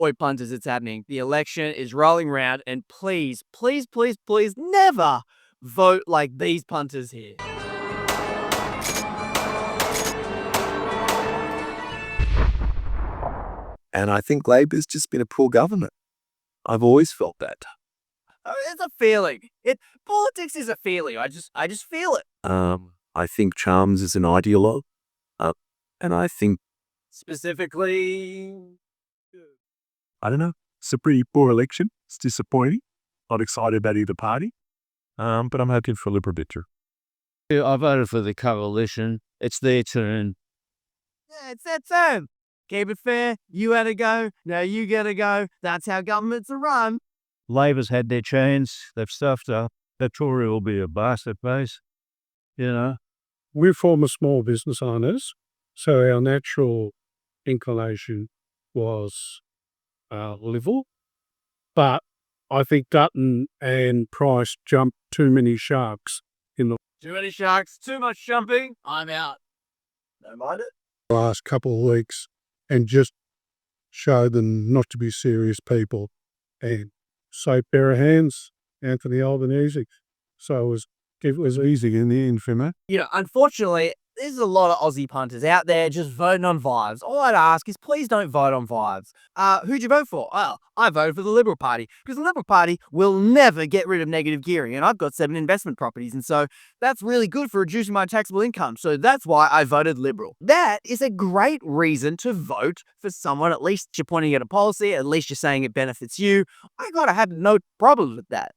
Oi, punters, it's happening. The election is rolling around, and please, please, please, please never vote like these punters here. And I think Labor's just been a poor government. I've always felt that. It's a feeling. Politics is a feeling. I just feel it. I think Charms is an ideologue. And I think Specifically, I don't know. It's a pretty poor election. It's disappointing. Not excited about either party. But I'm hoping for a Liberal victory. I voted for the coalition. It's their turn. yeah, it's that term. Keep it fair. You had a go. Now you get a go. That's how governments are run. Labor's had their chance. They've stuffed up. The Tory will be a bastard base. You know, We're former small business owners, so our natural inclination was Liberal. But I think Dutton and Price jumped too many sharks in the Too many sharks. Too much jumping. I'm out. Don't mind it. last couple of weeks and just showed them not to be serious people. And safe pair of hands, Anthony Albanese. So it was easy in the end for me. Unfortunately, there's a lot of Aussie punters out there just voting on vibes. All I'd ask is please don't vote on vibes. Who'd you vote for? Well, I voted for the Liberal Party because the Liberal Party will never get rid of negative gearing, and I've got 7 investment properties, and so that's really good for reducing my taxable income. So that's why I voted Liberal. That is a great reason to vote for someone. At least you're pointing at a policy. At least you're saying it benefits you. I gotta have no problem with that.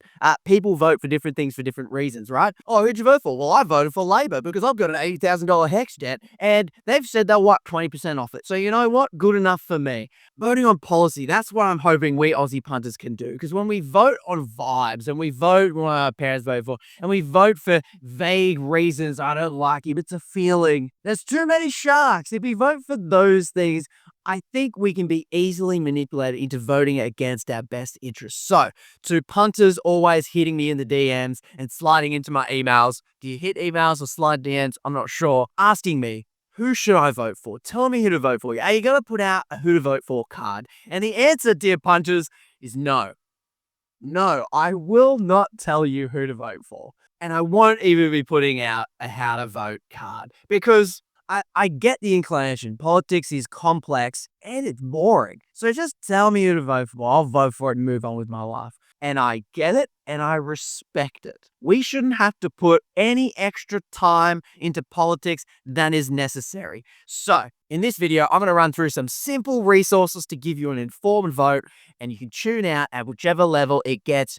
People vote for different things for different reasons, right? Oh, who'd you vote for? Well, I voted for Labor because I've got an $80,000 HEX debt, and they've said they'll wipe 20% off it. So you know what? Good enough for me. Voting on policy, that's what I'm hoping we Aussie punters can do. Because when we vote on vibes, and we vote what our parents vote for, and we vote for vague reasons, I don't like him, it's a feeling. There's too many sharks. If we vote for those things, I think we can be easily manipulated into voting against our best interests. So, to punters always hitting me in the DMs and sliding into my emails, do you hit emails or slide DMs? I'm not sure. Asking me, who should I vote for? Tell me who to vote for. Are you going to put out a who to vote for card? And the answer, dear punters, is no. No, I will not tell you who to vote for. And I won't even be putting out a how to vote card because I get the inclination. Politics is complex and it's boring. So just tell me who to vote for. I'll vote for it and move on with my life. And I get it and I respect it. We shouldn't have to put any extra time into politics than is necessary. So in this video, I'm going to run through some simple resources to give you an informed vote, and you can tune out at whichever level it gets,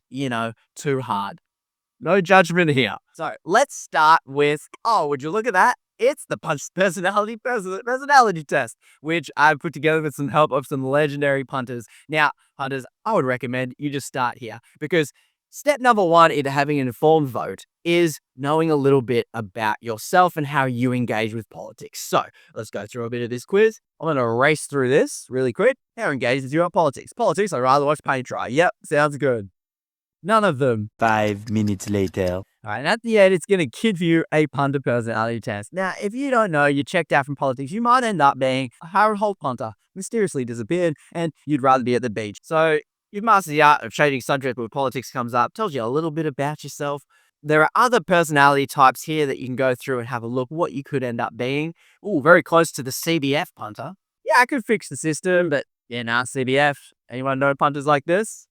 too hard. No judgment here. So let's start with, would you look at that? It's the Punch personality test, which I've put together with some help of some legendary punters. Now, punters, I would recommend you just start here because step number 1 into having an informed vote is knowing a little bit about yourself and how you engage with politics. So let's go through a bit of this quiz. I'm going to race through this really quick. How engaged are you on politics? Politics, I'd rather watch paint dry. Yep, sounds good. None of them. 5 minutes later. All right, and at the end, it's going to give you a punter personality test. Now, if you don't know, you're checked out from politics, you might end up being a Harold Holt punter, mysteriously disappeared, and you'd rather be at the beach. So you've mastered the art of changing subject when politics comes up, tells you a little bit about yourself. There are other personality types here that you can go through and have a look what you could end up being. Ooh, very close to the CBF punter. Yeah, I could fix the system, but CBF. Anyone know punters like this?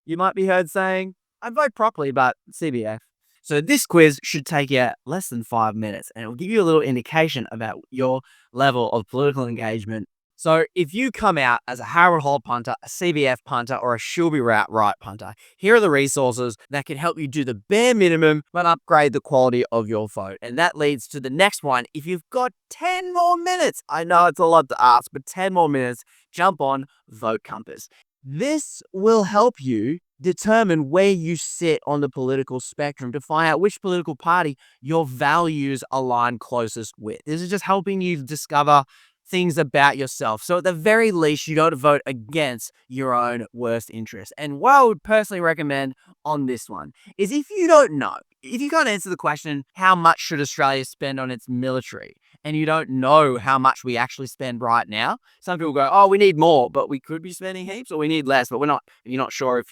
You might be heard saying, I vote properly, but CBF. So this quiz should take you less than 5 minutes, and it will give you a little indication about your level of political engagement. So if you come out as a Harold Holt punter, a CBF punter, or a Shilby Route Right punter, here are the resources that can help you do the bare minimum but upgrade the quality of your vote. And that leads to the next one. If you've got 10 more minutes, I know it's a lot to ask, but 10 more minutes, jump on Vote Compass. This will help you determine where you sit on the political spectrum to find out which political party your values align closest with. This is just helping you discover things about yourself. So at the very least, you got to vote against your own worst interests. And what I would personally recommend on this one is if you don't know, if you can't answer the question, how much should Australia spend on its military? and you don't know how much we actually spend right now. Some people go, oh, we need more, but we could be spending heaps, or we need less, but we're not. You're not sure if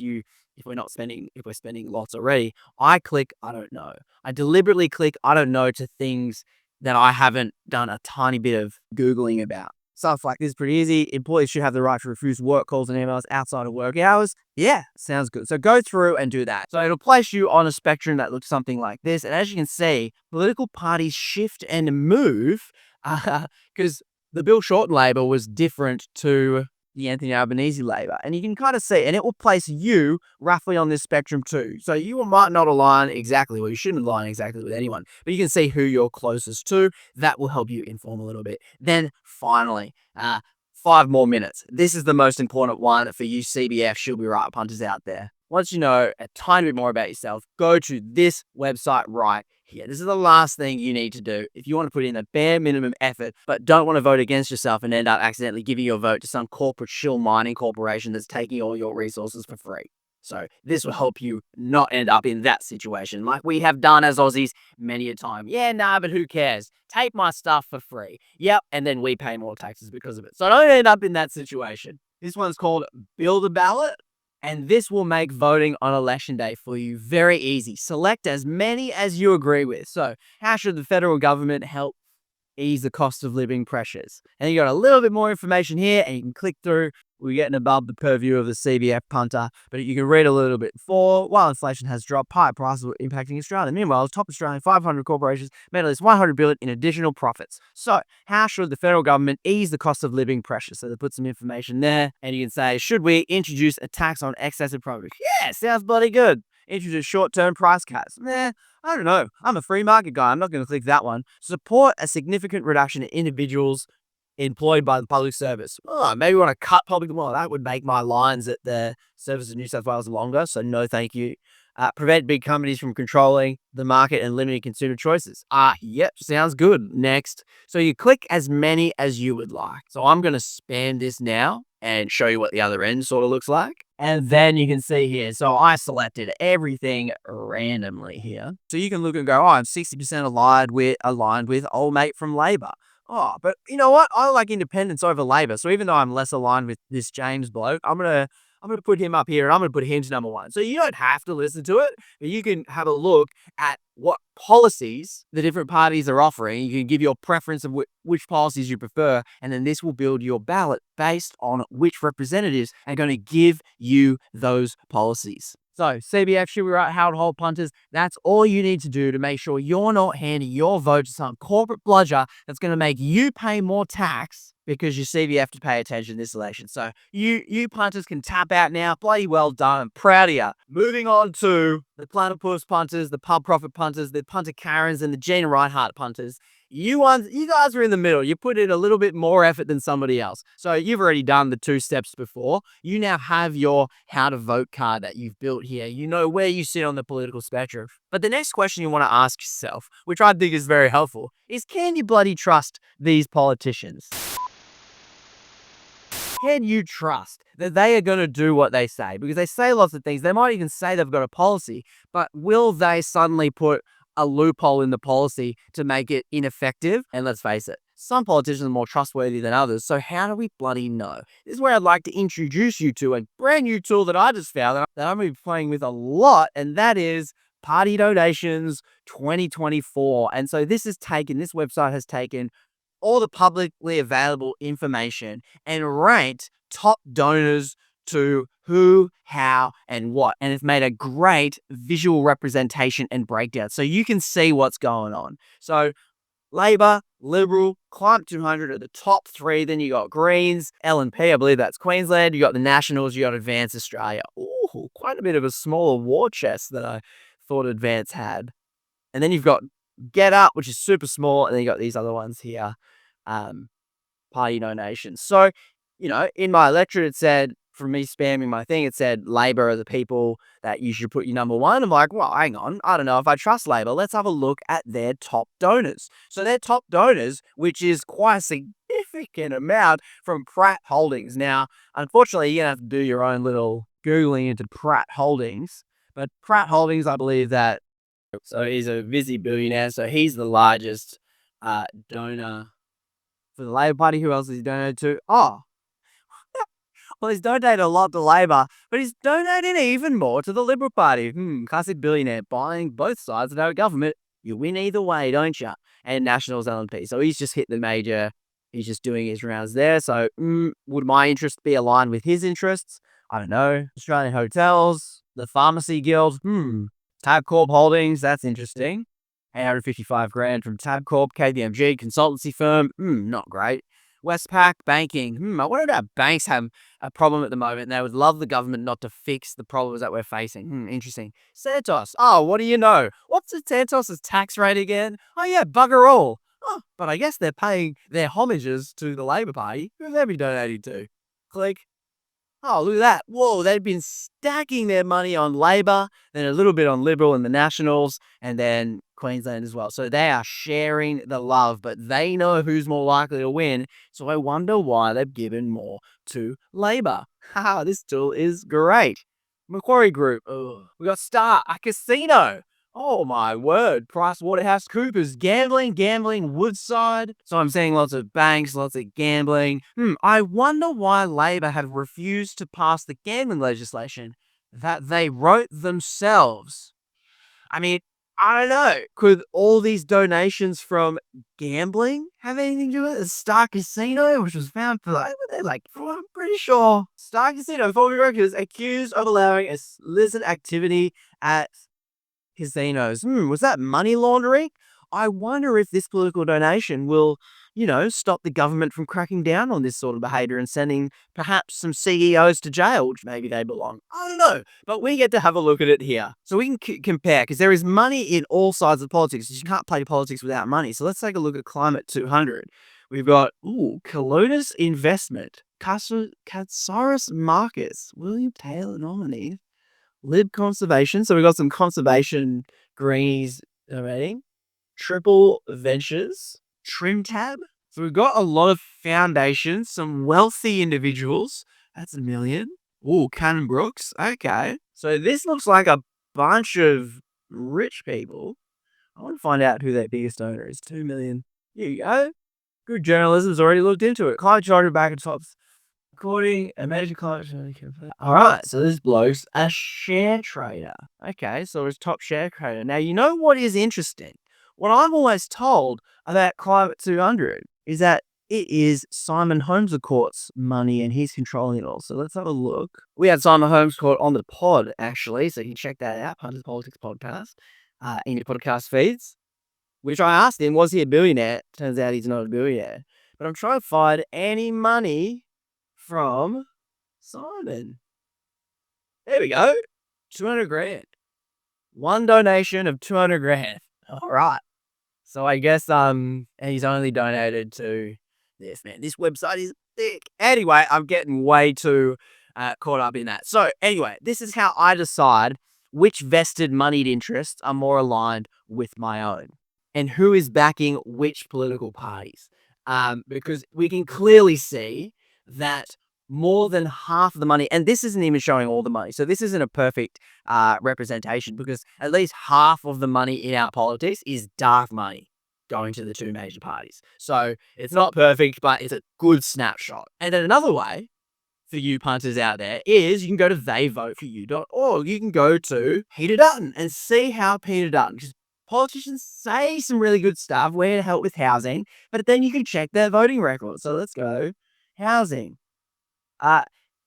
we're spending lots already. I click, I don't know. I deliberately click, I don't know, to things that I haven't done a tiny bit of Googling about. Stuff like this is pretty easy. Employees should have the right to refuse work calls and emails outside of work hours. Yeah, sounds good. So go through and do that. So it'll place you on a spectrum that looks something like this. And as you can see, political parties shift and move because the Bill Shorten Labor was different to the Anthony Albanese Labor. And you can kind of see, and it will place you roughly on this spectrum too. So you might not align exactly, well, you shouldn't align exactly with anyone, but you can see who you're closest to. That will help you inform a little bit. Then finally, 5 more minutes. This is the most important one for you CBF She'll Be Right punters out there. Once you know a tiny bit more about yourself, go to this website right here. This is the last thing you need to do if you want to put in a bare minimum effort, but don't want to vote against yourself and end up accidentally giving your vote to some corporate shill mining corporation that's taking all your resources for free. So this will help you not end up in that situation like we have done as Aussies many a time. Yeah, nah, but who cares? Take my stuff for free. Yep, and then we pay more taxes because of it. So don't end up in that situation. This one's called A Ballot. And this will make voting on election day for you very easy. Select as many as you agree with. So how should the federal government help ease the cost of living pressures? And you got a little bit more information here, and you can click through. We're getting above the purview of the CBF punter, but you can read a little bit. While inflation has dropped, higher prices are impacting Australia. Meanwhile, top Australian 500 corporations made at least 100 billion in additional profits. So how should the federal government ease the cost of living pressure? So they put some information there, and you can say, should we introduce a tax on excessive profits? Yeah, sounds bloody good. Introduce short-term price caps. I don't know. I'm a free market guy. I'm not going to click that one. Support a significant reduction in individuals employed by the public service. Oh, maybe we want to cut public. Well, that would make my lines at the Service of New South Wales longer. So no, thank you. Prevent big companies from controlling the market and limiting consumer choices. Yep, sounds good. Next. So you click as many as you would like. So I'm going to span this now and show you what the other end sort of looks like. And then you can see here, so I selected everything randomly here. So you can look and go, oh, I'm 60% aligned with old mate from Labor. Oh, but you know what? I like independence over Labor. So even though I'm less aligned with this James bloke, I'm gonna put him up here and I'm gonna put him to number 1. So you don't have to listen to it, but you can have a look at what policies the different parties are offering. You can give your preference of which policies you prefer, and then this will build your ballot based on which representatives are going to give you those policies. So CBF She'll Be Right, how to hold punters. That's all you need to do to make sure you're not handing your vote to some corporate bludger that's going to make you pay more tax because your CBF to pay attention this election. So you punters can tap out now. Bloody well done. I'm proud of you. Moving on to the platypus punters, the pub profit punters, the punter Karens, and the Gina Reinhardt punters. You guys are in the middle. You put in a little bit more effort than somebody else. So you've already done the 2 steps before. You now have your how to vote card that you've built here. You know where you sit on the political spectrum. But the next question you want to ask yourself, which I think is very helpful, is can you bloody trust these politicians? Can you trust that they are going to do what they say? Because they say lots of things. They might even say they've got a policy, but will they suddenly put a loophole in the policy to make it ineffective? And let's face it, some politicians are more trustworthy than others. So how do we bloody know? This is where I'd like to introduce you to a brand new tool that I just found that I'm going to be playing with a lot, and that is Party Donations 2024. And so this website has taken all the publicly available information and ranked top donors to who, how, and what. And it's made a great visual representation and breakdown so you can see what's going on. So Labor, Liberal, Climate 200 are the top 3. Then you got Greens, LNP, I believe that's Queensland. You got the Nationals, you got Advance Australia. Ooh, quite a bit of a smaller war chest than I thought Advance had. And then you've got Get Up, which is super small, and then you got these other ones here, Party Donations. So, in my electorate, it said, from me spamming my thing, it said Labor are the people that you should put your number 1. I'm like, well, hang on, I don't know if I trust Labor. Let's have a look at their top donors. So their top donors, which is quite a significant amount, from Pratt Holdings. Now, unfortunately, you're going to have to do your own little Googling into Pratt Holdings. But Pratt Holdings, I believe that, so he's a busy billionaire, so he's the largest donor for the Labor Party. Who else has he donated to? Oh, well, he's donated a lot to Labor, but he's donating even more to the Liberal Party. Classic billionaire, buying both sides of our government. You win either way, don't you? And Nationals LNP. So he's just hit the major. He's just doing his rounds there. So would my interest be aligned with his interests? I don't know. Australian Hotels, the Pharmacy Guild. Tabcorp Holdings. That's interesting. 855 grand from Tabcorp, KPMG, consultancy firm. Not great. Westpac, banking. I wonder if banks have a problem at the moment and they would love the government not to fix the problems that we're facing. Interesting. Santos. Oh, what do you know? What's the Santos' tax rate again? Oh, yeah, bugger all. Oh, but I guess they're paying their homages to the Labor Party. Who have they been donating to? Click. Oh, look at that. Whoa, they've been stacking their money on Labor, then a little bit on Liberal and the Nationals, and then Queensland as well. So they are sharing the love, but they know who's more likely to win. So I wonder why they've given more to Labor. Haha, this tool is great. Macquarie Group. We got Star, a casino. Oh my word. PricewaterhouseCoopers, gambling, Woodside. So I'm seeing lots of banks, lots of gambling. I wonder why Labor have refused to pass the gambling legislation that they wrote themselves. I mean, I don't know. Could all these donations from gambling have anything to do with it? Star Casino, which was found for I'm pretty sure Star Casino, former directors accused of allowing illicit activity at casinos. Was that money laundering? I wonder if this political donation will, stop the government from cracking down on this sort of behavior and sending perhaps some CEOs to jail, which maybe they belong. I don't know, but we get to have a look at it here. So we can compare, because there is money in all sides of politics. You can't play politics without money. So let's take a look at Climate 200. We've got, Colodus Investment, Katsaris Marcus, William Taylor nominee. Lib Conservation. So we got some conservation greenies rating. Triple Ventures. Trim Tab. So we've got a lot of foundations, some wealthy individuals. That's $1 million. Cannon Brooks. Okay. So this looks like a bunch of rich people. I want to find out who their biggest donor is. 2 million. Here you go. Good journalism's already looked into it. Climate charter back and tops. According a major climate change. All right, so this bloke's a share trader. Okay, so he's top share trader. Now, you know what is interesting? What I'm always told about Climate 200 is that it is Simon Holmescourt's money and he's controlling it all. So let's have a look. We had Simon Holmescourt on the pod, actually, so you can check that out, Punters Politics Podcast, in your podcast feeds, which I asked him, was he a billionaire? Turns out he's not a billionaire. But I'm trying to find any money from Simon. There we go. 200 grand. One donation of 200 grand. All right. So I guess he's only donated to this, man. This website is thick. Anyway, I'm getting way too caught up in that. So anyway, this is how I decide which vested moneyed interests are more aligned with my own and who is backing which political parties. Because we can clearly see that more than half of the money, and this isn't even showing all the money, so this isn't a perfect representation, because at least half of the money in our politics is dark money going to the two major parties. So it's not perfect, but it's a good snapshot. And then another way for you punters out there is you can go to theyvoteforyou.org. You can go to Peter Dutton and see how Peter Dutton, because politicians say some really good stuff, where to help with housing, but then you can check their voting record. So let's go housing.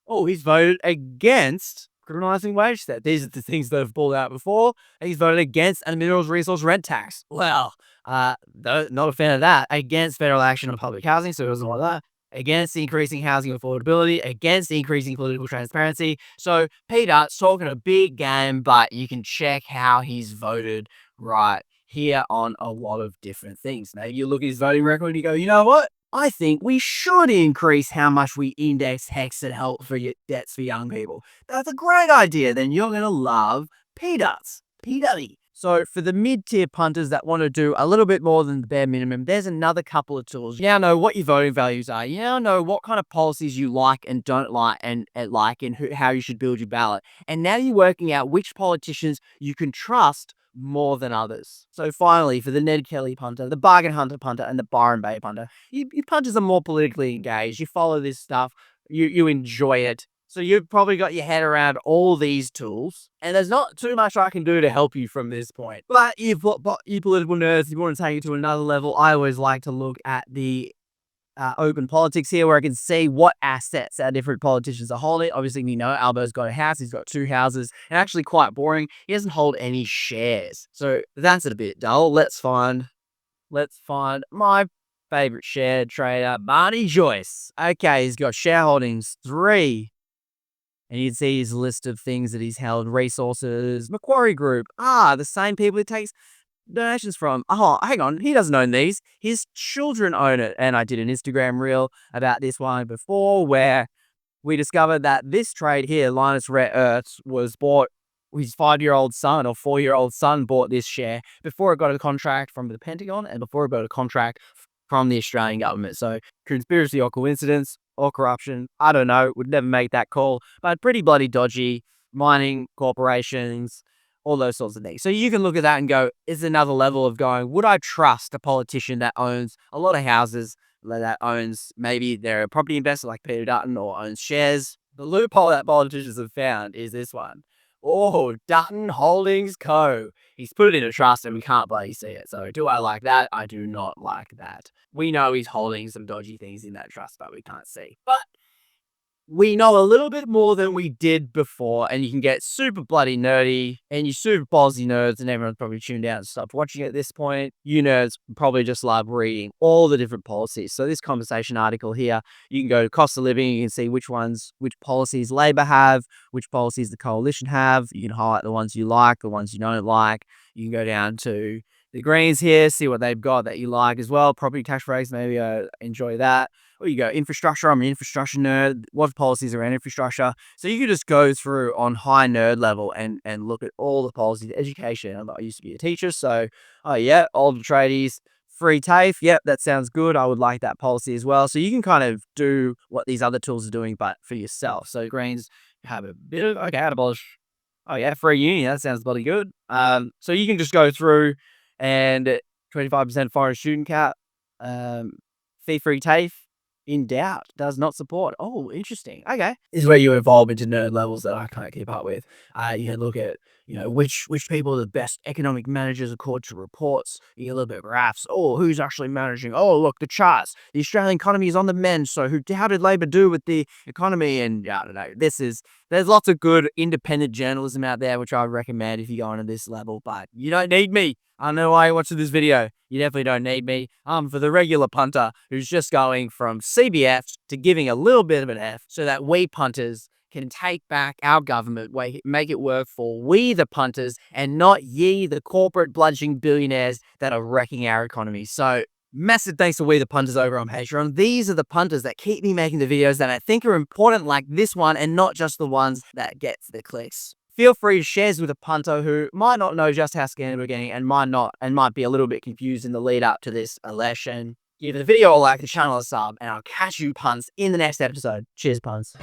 He's voted against criminalizing wage theft. These are the things that have pulled out before. He's voted against a minerals resource rent tax. Well, not a fan of that. Against federal action on public housing, so it doesn't like that. Against increasing housing affordability, against increasing political transparency. So Peter's talking a big game, but you can check how he's voted right here on a lot of different things. Maybe you look at his voting record and you go, you know what? I think we should increase how much we index HECS and help for your debts for young people. That's a great idea. Then you're going to love Peanuts. Peanutty. So for the mid-tier punters that want to do a little bit more than the bare minimum, there's another couple of tools. You now know what your voting values are. You now know what kind of policies you like and don't like and how you should build your ballot. And now you're working out which politicians you can trust more than others. So finally, for the Ned Kelly punter, the Bargain Hunter punter, and the Byron Bay punter, you punters are more politically engaged. You follow this stuff. You enjoy it. So you've probably got your head around all these tools, and there's not too much I can do to help you from this point. But you political nerds, if you want to take it to another level, I always like to look at the open politics here, where I can see what assets our different politicians are holding. Obviously, we know Albo's got a house. He's got 2 houses, and actually quite boring. He doesn't hold any shares. So that's a bit dull. Let's find my favorite share trader, Barney Joyce. Okay, he's got shareholdings 3. And you'd see his list of things that he's held. Resources, Macquarie Group. The same people he takes donations from. Oh, hang on. He doesn't own these. His children own it. And I did an Instagram reel about this one before, where we discovered that this trade here, Linus Rare Earths, was bought. His 5-year-old son or 4-year-old son bought this share before it got a contract from the Pentagon and before it got a contract from the Australian government. So conspiracy or coincidence or corruption, I don't know, would never make that call, but pretty bloody dodgy. Mining corporations, all those sorts of things. So you can look at that and go, is another level of going, would I trust a politician that owns a lot of houses, that owns, maybe they're a property investor like Peter Dutton, or owns shares? The loophole that politicians have found is this one. Oh, Dutton Holdings Co. He's put it in a trust and we can't bloody see it. So do I like that? I do not like that. We know he's holding some dodgy things in that trust, but we can't see. But we know a little bit more than we did before, and you can get super bloody nerdy, and you super policy nerds, and everyone's probably tuned out and stopped watching at this point. You nerds probably just love reading all the different policies. So this conversation article here, you can go to cost of living, you can see which policies Labor have, which policies the coalition have. You can highlight the ones you like, the ones you don't like. You can go down to the Greens here, see what they've got that you like as well. Property tax breaks, maybe enjoy that. Or you go infrastructure. I'm an infrastructure nerd. What policies around infrastructure? So you can just go through on high nerd level and look at all the policies. Education. I used to be a teacher, so all the tradies, free TAFE. Yep, that sounds good. I would like that policy as well. So you can kind of do what these other tools are doing, but for yourself. So Greens have a bit of abolish. Free uni. That sounds bloody good. So you can just go through and 25% foreign student cap, fee-free TAFE. In doubt, does not support. Oh, interesting. Okay. This is where you evolve into nerd levels that I can't keep up with. You can look at, which people are the best economic managers according to reports. You get a little bit of graphs. Oh, who's actually managing? Oh, look, the charts. The Australian economy is on the mend. So how did Labor do with the economy? And I don't know. There's lots of good independent journalism out there, which I would recommend if you go into this level, but you don't need me. I know why you're watching this video. You definitely don't need me. For the regular punter who's just going from CBF to giving a little bit of an F so that we punters can take back our government, make it work for we the punters and not ye the corporate bludgeoning billionaires that are wrecking our economy. So massive thanks to we the punters over on Patreon. These are the punters that keep me making the videos that I think are important, like this one, and not just the ones that gets the clicks. Feel free to share with a punter who might not know just how scammed we're getting and might be a little bit confused in the lead up to this election. Give the video a like, the channel a sub, and I'll catch you punts in the next episode. Cheers, punts.